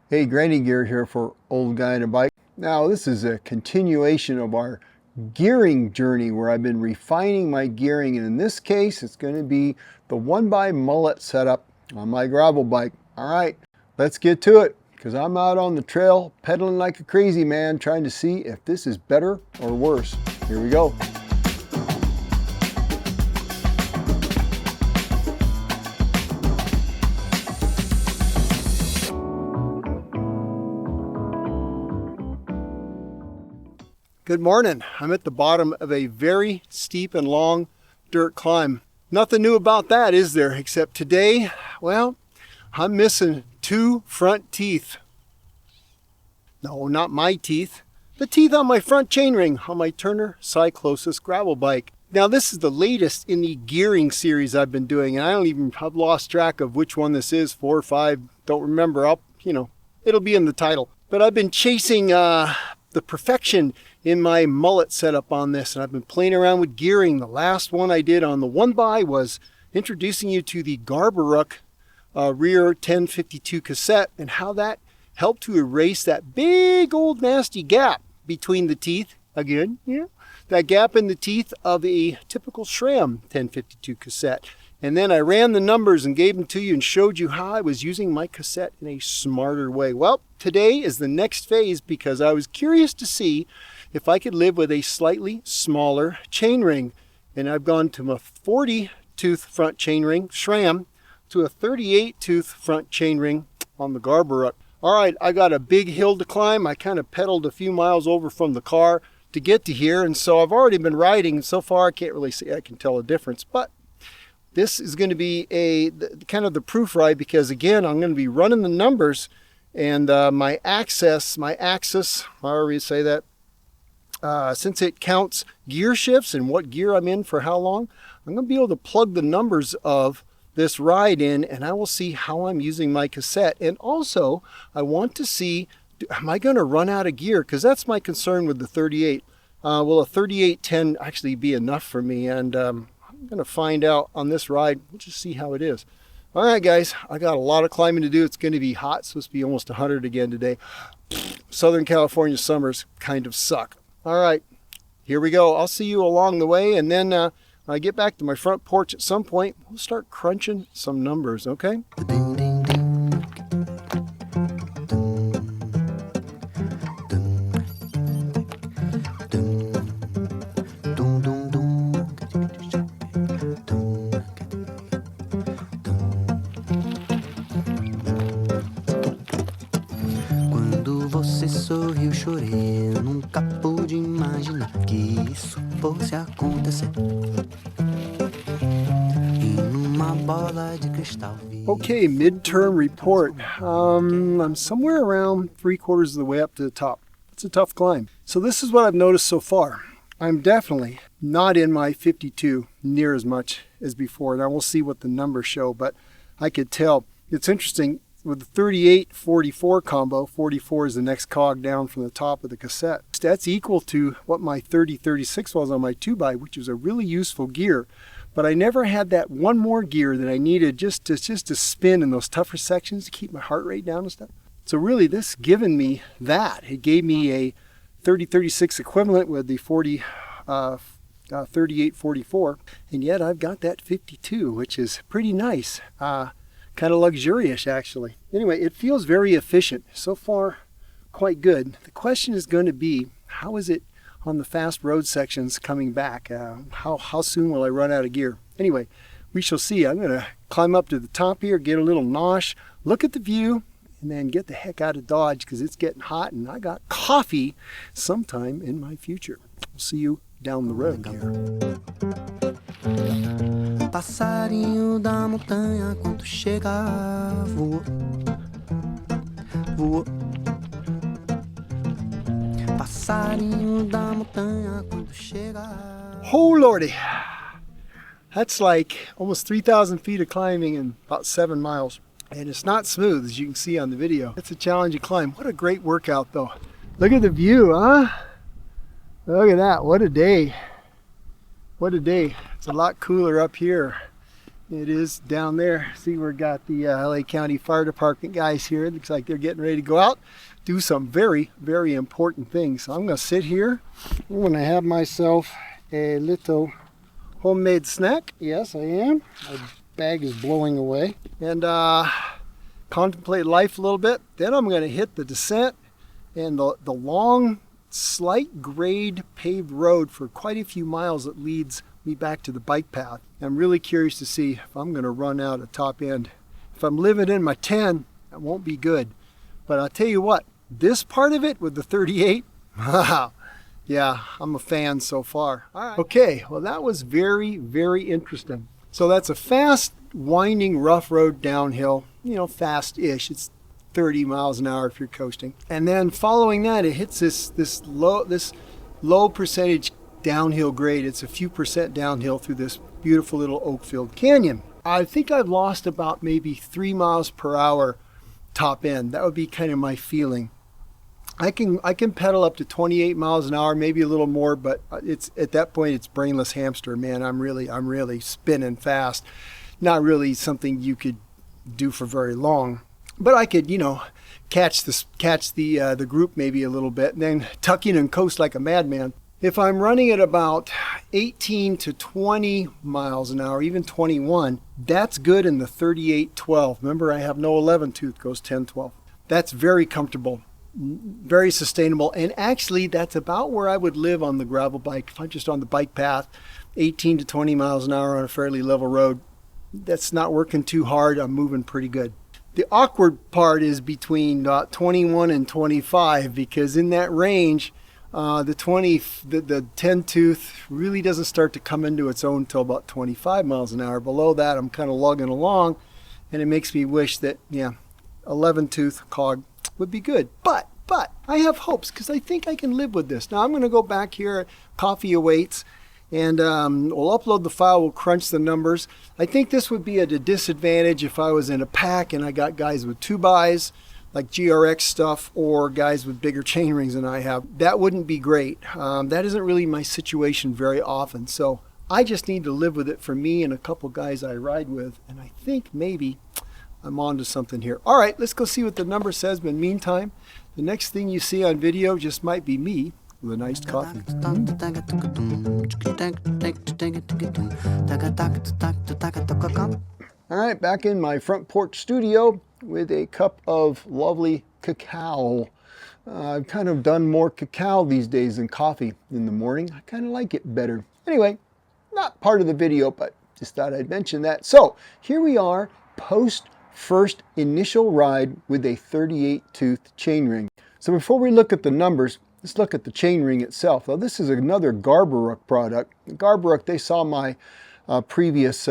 Hey, Granny Gear here for Old Guy on a Bike. Now, this is a continuation of our gearing journey where I've been refining my gearing, and in this case, it's going to be the 1x mullet setup on my gravel bike. All right, let's get to it, because I'm out on the trail pedaling like a crazy man trying to see if this is better or worse. Here we go. Good morning. I'm at the bottom of a very steep and long dirt climb. Nothing new about that, is there? Except today, well, I'm missing 2 front teeth. No, not my teeth. The teeth on my front chainring on my Turner Cyclosis gravel bike. Now, this is the latest in the gearing series I've been doing, and I've lost track of which one this is, 4 or 5, don't remember. It'll be in the title. But I've been chasing the perfection in my mullet setup on this, and I've been playing around with gearing. The last one I did on the 1x was introducing you to the Garbaruk rear 1052 cassette and how that helped to erase that big old nasty gap between the teeth. Again, that gap in the teeth of a typical SRAM 1052 cassette. And then I ran the numbers and gave them to you and showed you how I was using my cassette in a smarter way. Well, today is the next phase, because I was curious to see if I could live with a slightly smaller chainring. And I've gone to a 40 tooth front chainring, SRAM, to a 38 tooth front chainring on the Garbaruk. All right, I got a big hill to climb. I kind of pedaled a few miles over from the car to get to here. And so I've already been riding. So far, I can't really say I can tell a difference. But this is going to be kind of the proof ride, because again, I'm going to be running the numbers, and my axis, however you say that, since it counts gear shifts and what gear I'm in for how long, I'm going to be able to plug the numbers of this ride in, and I will see how I'm using my cassette. And also, I want to see, am I going to run out of gear? Because that's my concern with the 38. Will a 3810 actually be enough for me? And I'm going to find out on this ride. We'll just see how it is. All right, guys, I got a lot of climbing to do. It's going to be hot. It's supposed to be almost 100 again today. Southern California summers kind of suck. All right, here we go. I'll see you along the way, and then when I get back to my front porch at some point, we'll start crunching some numbers, okay? Sorriu, chorei, eu nunca pude imaginar que isso fosse acontecer. E numa bola de cristal. Okay, midterm report. I'm somewhere around 3/4 of the way up to the top. It's a tough climb. So this is what I've noticed so far. I'm definitely not in my 52 near as much as before, and I will see what the numbers show, but I could tell. It's interesting. With the 38-44 combo, 44 is the next cog down from the top of the cassette. That's equal to what my 30-36 was on my 2x, which was a really useful gear. But I never had that one more gear that I needed just to spin in those tougher sections to keep my heart rate down and stuff. So really, this given me that. It gave me a 30-36 equivalent with the 38-44, and yet I've got that 52, which is pretty nice. Kind of luxurious, actually. Anyway, it feels very efficient. So far, quite good. The question is going to be, how is it on the fast road sections coming back? How soon will I run out of gear? Anyway, we shall see. I'm going to climb up to the top here, get a little nosh, look at the view, and then get the heck out of Dodge, because it's getting hot, and I got coffee sometime in my future. We'll see you down the road here. Passarinho da montanha, quando chega, voou, voou. Passarinho da montanha, quando chega. Oh lordy, that's like almost 3,000 feet of climbing in about 7 miles. And it's not smooth, as you can see on the video. It's a challenging climb. What a great workout, though. Look at the view, huh? Look at that, what a day. What a day. It's a lot cooler up here It is down there. See, we've got the LA County Fire Department guys here. It looks like they're getting ready to go out, do some very, very important things. So I'm going to sit here. I'm going to have myself a little homemade snack. Yes, I am. My bag is blowing away. And contemplate life a little bit. Then I'm going to hit the descent and the long, slight grade paved road for quite a few miles that leads me back to the bike path. I'm really curious to see if I'm going to run out at top end. If I'm living in my 10, that won't be good. But I'll tell you what, this part of it with the 38, wow, yeah, I'm a fan so far. All right. Okay, well that was very, very interesting. So that's a fast, winding, rough road downhill, fast-ish. It's 30 miles an hour if you're coasting. And then following that, it hits this low percentage downhill grade. It's a few percent downhill through this beautiful little oak-filled canyon. I think I've lost about maybe 3 miles per hour top end. That would be kind of my feeling. I can pedal up to 28 miles an hour, maybe a little more, but it's at that point it's brainless hamster, man. I'm really spinning fast. Not really something you could do for very long, but I could, catch the group maybe a little bit and then tuck in and coast like a madman. If I'm running at about 18 to 20 miles an hour, even 21, that's good in the 38-12. Remember, I have no 11 tooth, goes 10-12. That's very comfortable, very sustainable, and actually that's about where I would live on the gravel bike. If I'm just on the bike path, 18 to 20 miles an hour on a fairly level road, that's not working too hard. I'm moving pretty good. The awkward part is between 21 and 25, because in that range, the 10 tooth really doesn't start to come into its own until about 25 miles an hour. Below that, I'm kind of lugging along, and it makes me wish that 11 tooth cog would be good. But I have hopes, because I think I can live with this. Now I'm going to go back here. Coffee awaits, and we'll upload the file. We'll crunch the numbers. I think this would be at a disadvantage if I was in a pack and I got guys with 2x, like GRX stuff, or guys with bigger chain rings than I have. That wouldn't be great. That isn't really my situation very often. So I just need to live with it for me and a couple guys I ride with. And I think maybe I'm on to something here. All right, let's go see what the number says. But in the meantime, the next thing you see on video just might be me with a nice coffee. All right, back in my front porch studio with a cup of lovely cacao. I've kind of done more cacao these days than coffee in the morning. I kind of like it better. Anyway, not part of the video, but just thought I'd mention that. So here we are, post first initial ride with a 38 tooth chainring. So before we look at the numbers, let's look at the chainring itself. Now this is another Garbaruk product. Garbaruk, they saw my previous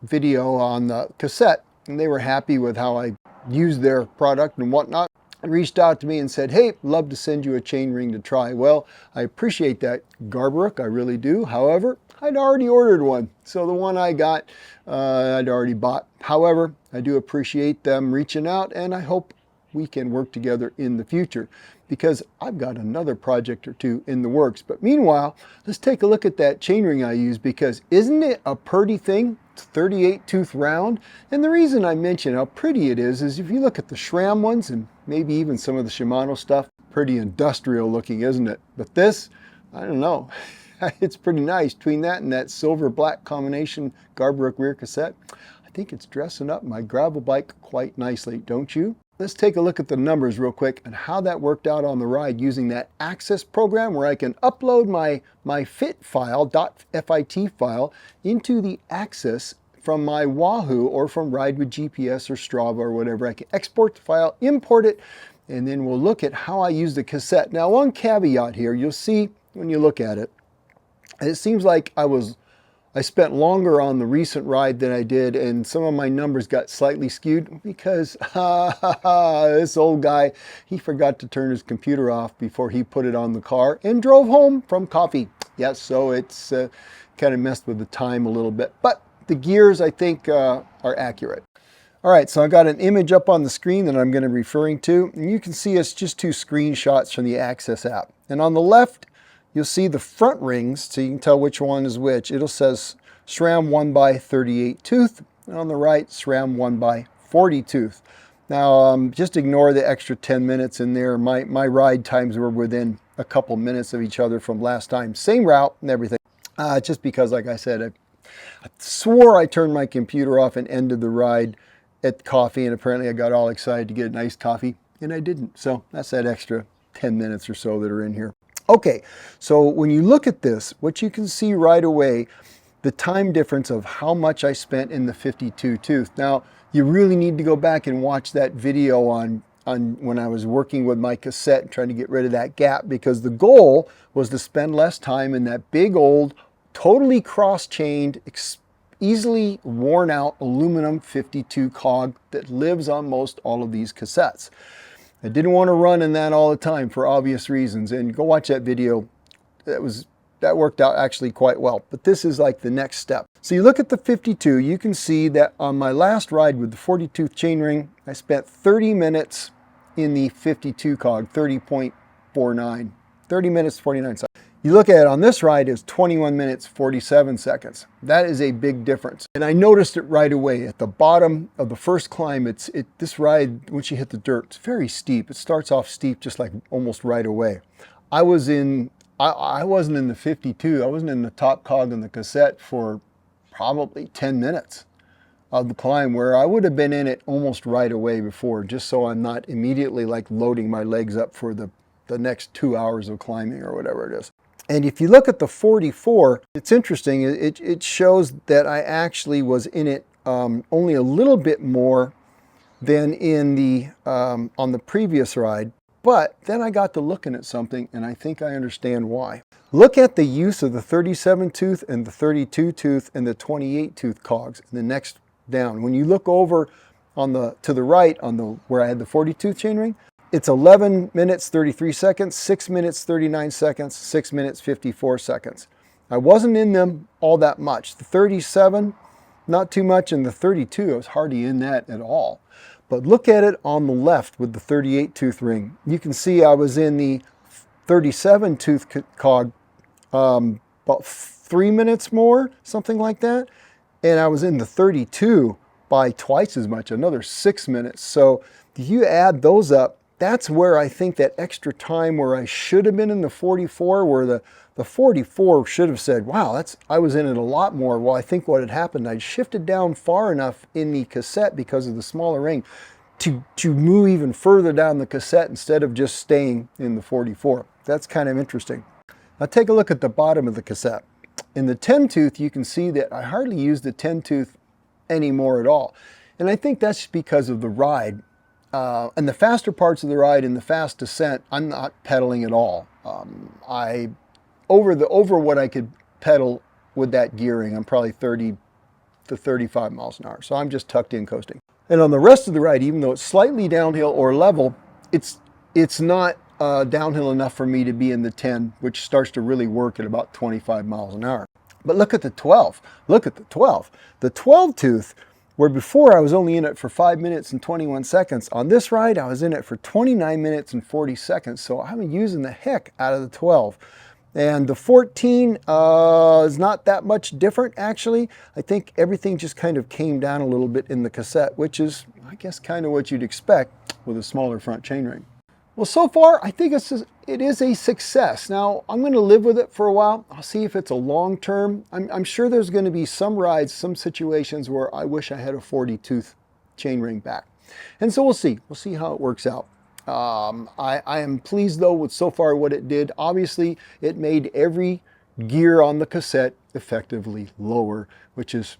video on the cassette, and they were happy with how I used their product and whatnot, and reached out to me and said, hey, love to send you a chain ring to try. Well, I appreciate that, Garbaruk, I really do. However, I'd already ordered one, so the one I got, I'd already bought. However, I do appreciate them reaching out, and I hope we can work together in the future, because I've got another project or two in the works. But meanwhile, let's take a look at that chainring I use, because isn't it a pretty thing? It's 38 tooth round. And the reason I mention how pretty it is if you look at the SRAM ones and maybe even some of the Shimano stuff, pretty industrial looking, isn't it? But this, I don't know. It's pretty nice. Between that and that silver black combination Garbaruk rear cassette, I think it's dressing up my gravel bike quite nicely, don't you? Let's take a look at the numbers real quick and how that worked out on the ride using that Access program, where I can upload my fit file, .fit file, into the Access from my Wahoo or from Ride with GPS or Strava or whatever. I can export the file, import it, and then we'll look at how I use the cassette. Now, one caveat here, you'll see when you look at it, it seems like I spent longer on the recent ride than I did, and some of my numbers got slightly skewed because this old guy, he forgot to turn his computer off before he put it on the car and drove home from coffee. Yes, so it's kind of messed with the time a little bit, but the gears, I think, are accurate. All right, so I got an image up on the screen that I'm going to be referring to, and you can see it's just two screenshots from the Access app. And on the left, you'll see the front rings, so you can tell which one is which. It'll says SRAM 1x38 tooth, and on the right, SRAM 1x40 tooth. Now, just ignore the extra 10 minutes in there. My ride times were within a couple minutes of each other from last time. Same route and everything. Just because, like I said, I swore I turned my computer off and ended the ride at coffee, and apparently I got all excited to get an iced coffee, and I didn't. So that's that extra 10 minutes or so that are in here. Okay, so when you look at this, what you can see right away, the time difference of how much I spent in the 52 tooth. Now, you really need to go back and watch that video on when I was working with my cassette and trying to get rid of that gap, because the goal was to spend less time in that big old, totally cross-chained, easily worn out aluminum 52 cog that lives on most all of these cassettes. I didn't want to run in that all the time for obvious reasons, and go watch that video. That worked out actually quite well, but this is like the next step. So you look at the 52, you can see that on my last ride with the 40 tooth chainring, I spent 30 minutes in the 52 cog, 30.49, 30 minutes, 49 seconds. You look at it on this ride, it's 21 minutes, 47 seconds. That is a big difference. And I noticed it right away at the bottom of the first climb. This ride, once you hit the dirt, it's very steep. It starts off steep just like almost right away. I wasn't in the 52. I wasn't in the top cog in the cassette for probably 10 minutes of the climb, where I would have been in it almost right away before, just so I'm not immediately like loading my legs up for the next 2 hours of climbing or whatever it is. And if you look at the 44, it's interesting. It shows that I actually was in it only a little bit more than in the on the previous ride. But then I got to looking at something, and I think I understand why. Look at the use of the 37 tooth and the 32 tooth and the 28 tooth cogs in the next down. When you look over to the right on where I had the 40 tooth chainring, it's 11 minutes 33 seconds, 6 minutes 39 seconds, 6 minutes 54 seconds. I wasn't in them all that much. The 37, not too much, and the 32, I was hardly in that at all. But look at it on the left with the 38 tooth ring. You can see I was in the 37 tooth cog about 3 minutes more, something like that. And I was in the 32 by twice as much, another 6 minutes. So if you add those up, that's where I think that extra time where I should have been in the 44, where the 44 should have said, wow, I was in it a lot more. Well, I think what had happened, I'd shifted down far enough in the cassette because of the smaller ring to move even further down the cassette instead of just staying in the 44. That's kind of interesting. Now take a look at the bottom of the cassette. In the 10 tooth, you can see that I hardly use the 10 tooth anymore at all. And I think that's because of the ride. And the faster parts of the ride and the fast descent, I'm not pedaling at all. Over what I could pedal with that gearing, I'm probably 30 to 35 miles an hour. So I'm just tucked in coasting. And on the rest of the ride, even though it's slightly downhill or level, it's not downhill enough for me to be in the 10, which starts to really work at about 25 miles an hour. But look at the 12. Look at the 12. The 12 tooth, where before I was only in it for 5 minutes and 21 seconds. On this ride, I was in it for 29 minutes and 40 seconds. So I'm using the heck out of the 12. And the 14 is not that much different, actually. I think everything just kind of came down a little bit in the cassette, which is, I guess, kind of what you'd expect with a smaller front chainring. Well, so far, I think it is a success. Now, I'm going to live with it for a while. I'll see if it's a long term. I'm sure there's going to be some rides, some situations where I wish I had a 40 tooth chainring back. And so we'll see. We'll see how it works out. I am pleased, though, with so far what it did. Obviously, it made every gear on the cassette effectively lower, which is,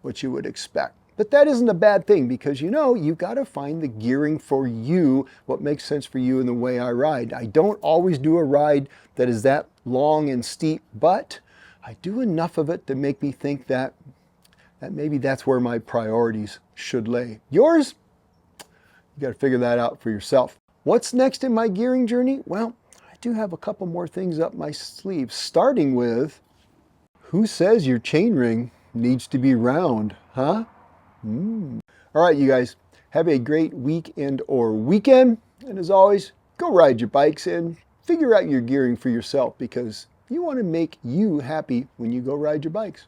what you would expect. But that isn't a bad thing, because you've got to find the gearing for you, what makes sense for you in the way I ride. I don't always do a ride that is that long and steep, but I do enough of it to make me think that maybe that's where my priorities should lay. Yours? You got to figure that out for yourself. What's next in my gearing journey? Well, I do have a couple more things up my sleeve, starting with, who says your chainring needs to be round, huh? All right, you guys, have a great weekend or weekend. And as always, go ride your bikes and figure out your gearing for yourself, because you want to make you happy when you go ride your bikes.